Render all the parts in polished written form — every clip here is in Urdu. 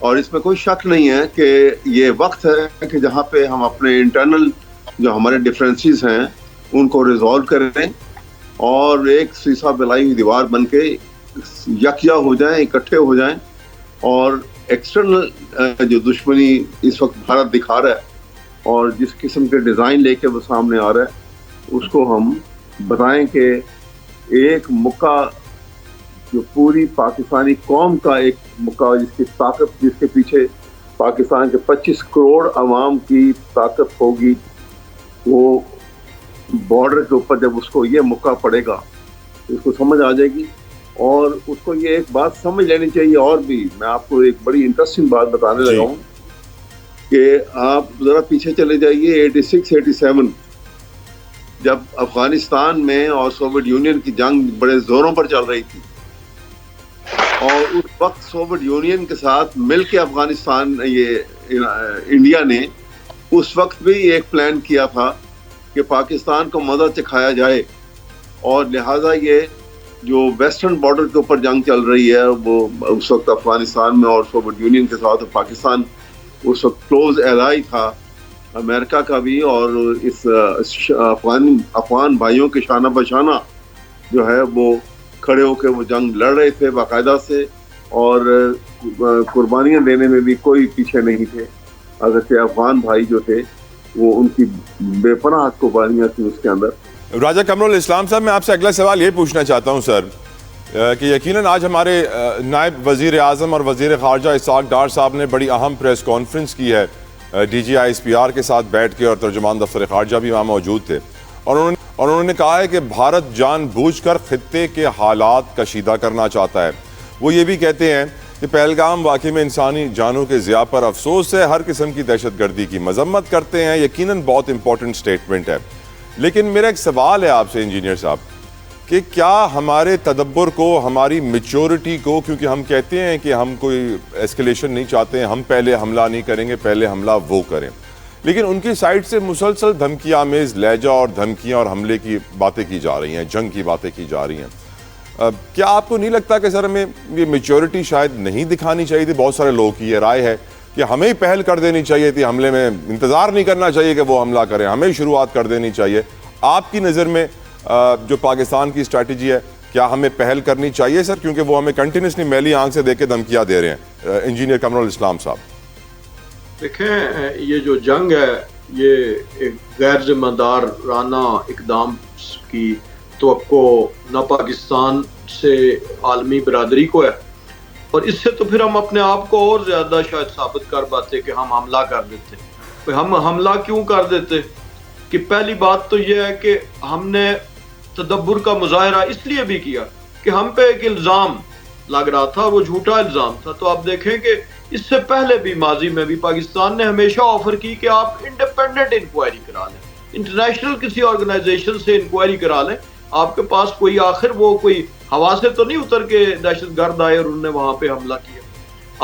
اور اس میں کوئی شک نہیں ہے کہ یہ وقت ہے کہ جہاں پہ ہم اپنے انٹرنل جو ہمارے ڈفرینسز ہیں ان کو ریزالو کریں اور ایک سیسا بلائی ہوئی دیوار بن کے یکجا ہو جائیں، اکٹھے ہو جائیں، اور ایکسٹرنل جو دشمنی اس وقت بھارت دکھا رہا ہے اور جس قسم کے ڈیزائن لے کے وہ سامنے آ رہا ہے اس کو ہم بتائیں کہ ایک مکہ جو پوری پاکستانی قوم کا ایک مکہ، جس کی طاقت، جس کے پیچھے پاکستان کے 25 کروڑ عوام کی طاقت ہوگی، وہ بارڈر کے اوپر جب اس کو یہ مکہ پڑے گا اس کو سمجھ آ جائے گی. اور اس کو یہ ایک بات سمجھ لینی چاہیے، اور بھی میں آپ کو ایک بڑی انٹرسٹنگ بات بتانے لگا ہوں کہ آپ ذرا پیچھے چلے جائیے 86-87 جب افغانستان میں اور سوویت یونین کی جنگ بڑے زوروں پر چل رہی تھی، اور اس وقت سوویت یونین کے ساتھ مل کے افغانستان انڈیا نے اس وقت بھی ایک پلان کیا تھا کہ پاکستان کو مزہ چکھایا جائے، اور لہٰذا یہ جو ویسٹرن بارڈر کے اوپر جنگ چل رہی ہے وہ اس وقت افغانستان میں اور سوویت یونین کے ساتھ، پاکستان اس وقت کلوز ایلائی تھا امریکہ کا بھی، اور اس افغان بھائیوں کے شانہ بشانہ جو ہے وہ کھڑے ہو کے وہ جنگ لڑ رہے تھے باقاعدہ سے، اور قربانیاں دینے میں بھی کوئی پیچھے نہیں تھے. اگرچہ افغان بھائی جو تھے وہ ان کی بے پناہ قربانیاں تھیں اس کے اندر. راجہ قمر الاسلام صاحب، میں آپ سے اگلا سوال یہ پوچھنا چاہتا ہوں سر کہ یقیناً آج ہمارے نائب وزیر اعظم اور وزیر خارجہ اسحاق ڈار صاحب نے بڑی اہم پریس کانفرنس کی ہے D G I S P R کے ساتھ بیٹھ کے، اور ترجمان دفتر خارجہ بھی وہاں موجود تھے، اور انہوں نے کہا ہے کہ بھارت جان بوجھ کر خطے کے حالات کشیدہ کرنا چاہتا ہے. وہ یہ بھی کہتے ہیں کہ پہلگام واقعے میں انسانی جانوں کے ضیاع پر افسوس ہے، ہر قسم کی دہشت گردی کی مذمت کرتے ہیں. یقیناً بہت امپورٹنٹ سٹیٹمنٹ ہے، لیکن میرا ایک سوال ہے آپ سے انجینئر صاحب کہ کیا ہمارے تدبر کو، ہماری میچورٹی کو، کیونکہ ہم کہتے ہیں کہ ہم کوئی ایسکیلیشن نہیں چاہتے ہیں، ہم پہلے حملہ نہیں کریں گے، پہلے حملہ وہ کریں، لیکن ان کی سائٹ سے مسلسل دھمکی آمیز لہجہ اور دھمکیاں اور حملے کی باتیں کی جا رہی ہیں، جنگ کی باتیں کی جا رہی ہیں. کیا آپ کو نہیں لگتا کہ سر ہمیں یہ میچورٹی شاید نہیں دکھانی چاہیے تھی؟ بہت سارے لوگوں کی یہ رائے ہے کہ ہمیں ہی پہل کر دینی چاہیے تھی حملے میں، انتظار نہیں کرنا چاہیے کہ وہ حملہ کریں، ہمیں ہی شروعات کر دینی چاہیے. آپ کی نظر میں جو پاکستان کی اسٹریٹجی ہے، کیا ہمیں پہل کرنی چاہیے سر؟ کیونکہ وہ ہمیں کنٹینیوسلی میلی آنکھ سے دیکھ کے دھمکیاں دے رہے ہیں. انجینئر قمر الاسلام صاحب دیکھیں، یہ جو جنگ ہے یہ ایک غیر ذمہ دارانہ اقدام کی توقع نہ پاکستان سے عالمی برادری کو ہے، اور اس سے تو پھر ہم اپنے آپ کو اور زیادہ شاید ثابت کر پاتے کہ ہم حملہ کر دیتے. ہم حملہ کیوں کر دیتے؟ کہ پہلی بات تو یہ ہے کہ ہم نے تدبر کا مظاہرہ اس لیے بھی کیا کہ ہم پہ ایک الزام لگ رہا تھا، وہ جھوٹا الزام تھا. تو آپ دیکھیں کہ اس سے پہلے بھی ماضی میں بھی پاکستان نے ہمیشہ آفر کی کہ آپ انڈیپینڈنٹ انکوائری کرا لیں، انٹرنیشنل کسی آرگنائزیشن سے انکوائری کرا لیں. آپ کے پاس کوئی آخر وہ کوئی ہوا سے تو نہیں اتر کے دہشت گرد آئے اور انہوں نے وہاں پہ حملہ کیا.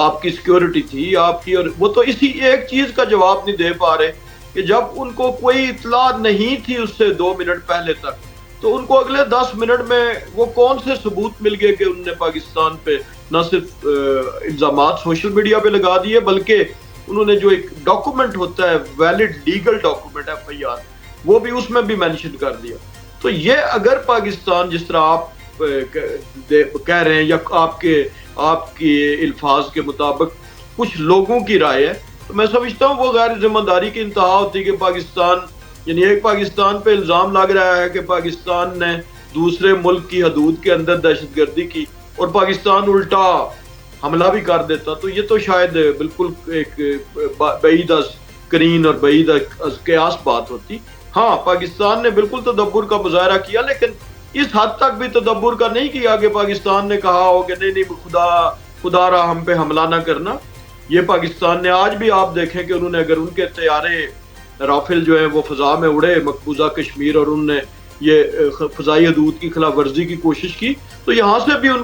آپ کی سیکیورٹی تھی آپ کی، اور وہ تو اسی ایک چیز کا جواب نہیں دے پا رہے کہ جب ان کو کوئی اطلاع نہیں تھی اس سے 2 منٹ پہلے تک، تو ان کو اگلے 10 منٹ میں وہ کون سے ثبوت مل گئے کہ انہوں نے پاکستان پہ نہ صرف الزامات سوشل میڈیا پہ لگا دیے، بلکہ انہوں نے جو ایک ڈاکومنٹ ہوتا ہے ویلڈ لیگل ڈاکومنٹ FIR، وہ بھی اس میں بھی مینشن کر دیا. تو یہ اگر پاکستان جس طرح آپ کہہ رہے ہیں یا آپ کے الفاظ کے مطابق کچھ لوگوں کی رائے ہے، تو میں سمجھتا ہوں وہ غیر ذمہ داری کی انتہا ہوتی کہ پاکستان، یعنی ایک پاکستان پہ الزام لگ رہا ہے کہ پاکستان نے دوسرے ملک کی حدود کے اندر دہشت گردی کی، اور پاکستان الٹا حملہ بھی کر دیتا. تو یہ تو شاید بالکل ایک بعید از کرین اور بعید از قیاس بات ہوتی. ہاں، پاکستان نے بالکل تدبر کا مظاہرہ کیا، لیکن اس حد تک بھی تدبر کا نہیں کیا کہ پاکستان نے کہا ہو کہ نہیں خدا را ہم پہ حملہ نہ کرنا. یہ پاکستان نے آج بھی آپ دیکھیں کہ انہوں نے اگر ان کے طیارے رافل جو ہیں وہ فضا میں اڑے مقبوضہ کشمیر اور انہوں نے یہ فضائی حدود کی خلاف ورزی کی کوشش کی، تو یہاں سے بھی ان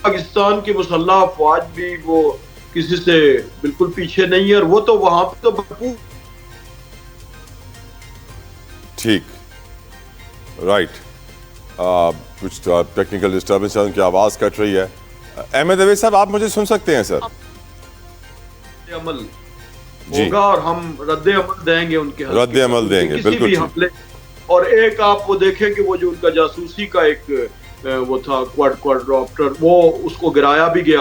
پاکستان کی مسلح افواج بھی وہ کسی سے بالکل پیچھے نہیں ہے، اور وہ تو وہاں پہ تو بھرپور. ٹھیک، رائٹ. کچھ ٹیکنیکل ڈسٹربنس ہے، ان کی آواز کٹ رہی ہے. احمد اویس صاحب آپ مجھے سن سکتے ہیں سر؟ عمل ہوگا اور ہم رد عمل دیں گے، ان کے رد عمل دیں گے، بالکل بھی حملے. اور ایک آپ وہ دیکھیں کہ وہ جو ان کا جاسوسی کا ایک وہ تھا کوڈ راپٹر، وہ اس کو گرایا بھی گیا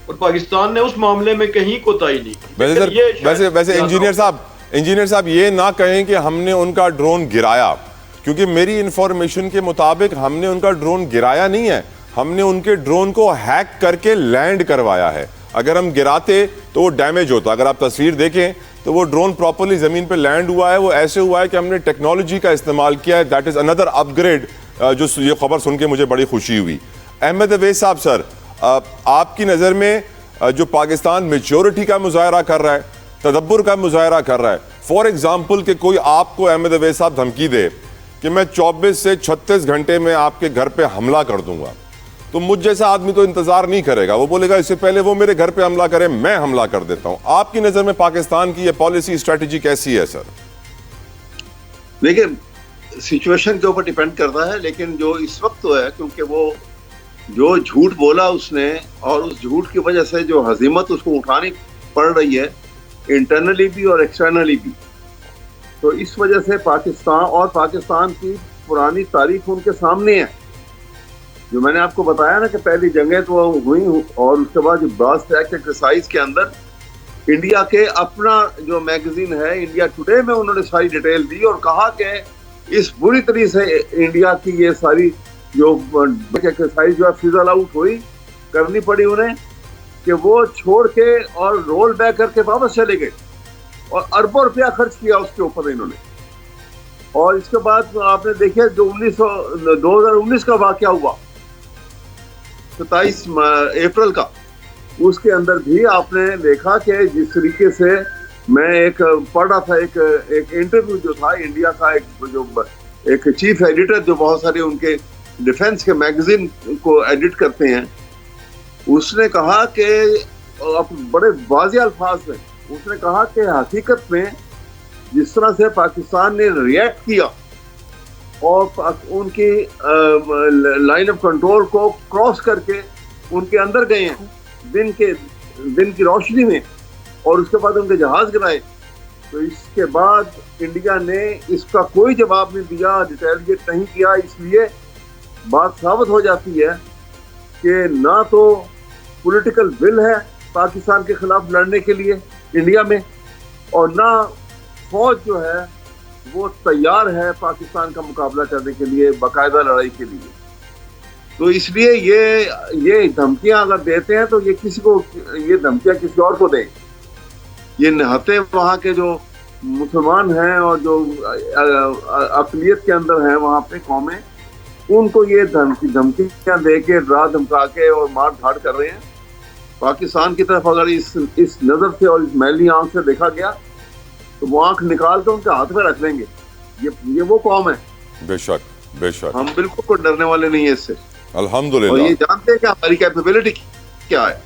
اور پاکستان نے اس معاملے میں کہیں کوتاہی نہیں کی. ویسے انجینئر صاحب یہ نہ کہیں کہ ہم نے ان کا ڈرون گرایا، کیونکہ میری انفارمیشن کے مطابق ہم نے ان کا ڈرون گرایا نہیں ہے، ہم نے ان کے ڈرون کو ہیک کر کے لینڈ کروایا ہے. اگر ہم گراتے تو وہ ڈیمیج ہوتا. اگر آپ تصویر دیکھیں تو وہ ڈرون پراپرلی زمین پہ لینڈ ہوا ہے. وہ ایسے ہوا ہے کہ ہم نے ٹیکنالوجی کا استعمال کیا ہے. That is under upgrade. جو یہ خبر سن کے مجھے بڑی خوشی ہوئی. احمد اویس صاحب سر، آپ کی نظر میں جو پاکستان میچورٹی کا مظاہرہ کر رہا ہے، تدبر کا مظاہرہ کر رہا ہے، فار ایگزامپل کہ کوئی آپ کو احمد اویس صاحب دھمکی دے کہ میں 24 سے 36 گھنٹے میں آپ کے گھر پہ حملہ کر دوں گا، تو مجھ جیسا آدمی تو انتظار نہیں کرے گا. وہ بولے گا اس سے پہلے وہ میرے گھر پہ حملہ کرے، میں حملہ کر دیتا ہوں. آپ کی نظر میں پاکستان کی یہ پالیسی اسٹریٹجی کیسی ہے سر؟ دیکھیں سچویشن کے اوپر ڈیپینڈ کرتا ہے، لیکن جو اس وقت تو ہے کیونکہ وہ جو جھوٹ بولا اس نے اور اس جھوٹ کی وجہ سے جو ہزیمت اس کو اٹھانی پڑ رہی ہے انٹرنلی بھی اور ایکسٹرنلی بھی، تو اس وجہ سے پاکستان کی پرانی تاریخ ان کے سامنے ہے. جو میں نے آپ کو بتایا نا کہ پہلی جنگیں تو ہوئی اور اس کے بعد جو بعض ایکسرسائز کے اندر انڈیا کے اپنا جو میگزین ہے انڈیا ٹوڈے میں انہوں نے ساری ڈیٹیل دی اور کہا کہ اس بری طریقے سے انڈیا کی یہ ساری جو ایکسرسائز جو ہے فضل آؤٹ ہوئی کرنی پڑی انہیں کہ وہ چھوڑ کے اور رول بیک کر کے واپس چلے گئے اور اربوں روپیہ خرچ کیا اس کے اوپر انہوں نے. اور اس کے بعد آپ نے دیکھا جو 2019 کا واقعہ ہوا 27 اپریل کا، اس کے اندر بھی آپ نے دیکھا کہ جس طریقے سے میں ایک پڑھ رہا تھا ایک انٹرویو جو تھا انڈیا کا ایک چیف ایڈیٹر جو بہت سارے ان کے ڈیفنس کے میگزین کو ایڈٹ کرتے ہیں، اس نے کہا کہ بڑے واضح الفاظ میں اس نے کہا کہ حقیقت میں جس طرح سے پاکستان نے ریئیکٹ کیا اور ان کی لائن آف کنٹرول کو کراس کر کے ان کے اندر گئے ہیں دن کی روشنی میں اور اس کے بعد ان کے جہاز گرائے، تو اس کے بعد انڈیا نے اس کا کوئی جواب نہیں دیا، ریٹیلیٹ نہیں کیا. اس لیے بات ثابت ہو جاتی ہے کہ نہ تو پولیٹیکل ول ہے پاکستان کے خلاف لڑنے کے لیے انڈیا میں اور نہ فوج جو ہے وہ تیار ہے پاکستان کا مقابلہ کرنے کے لیے باقاعدہ لڑائی کے لیے. تو اس لیے یہ دھمکیاں اگر دیتے ہیں تو یہ دھمکیاں کسی اور کو دیں. یہ نہتے وہاں کے جو مسلمان ہیں اور جو اقلیت کے اندر ہیں وہاں پہ قومیں، ان کو یہ دھمکیاں دے کے ڈرا دھمکا کے اور مار دھاڑ کر رہے ہیں. پاکستان کی طرف اگر اس نظر سے اور اس میلی آنکھ سے دیکھا گیا تو وہ آنکھ نکال کے ان کے ہاتھ میں رکھ لیں گے. یہ وہ قوم ہے. بے شک ہم بالکل کوئی ڈرنے والے نہیں ہیں اس سے. الحمدللہ. اور یہ جانتے ہیں کہ ہماری کیپیبلٹی کیا ہے.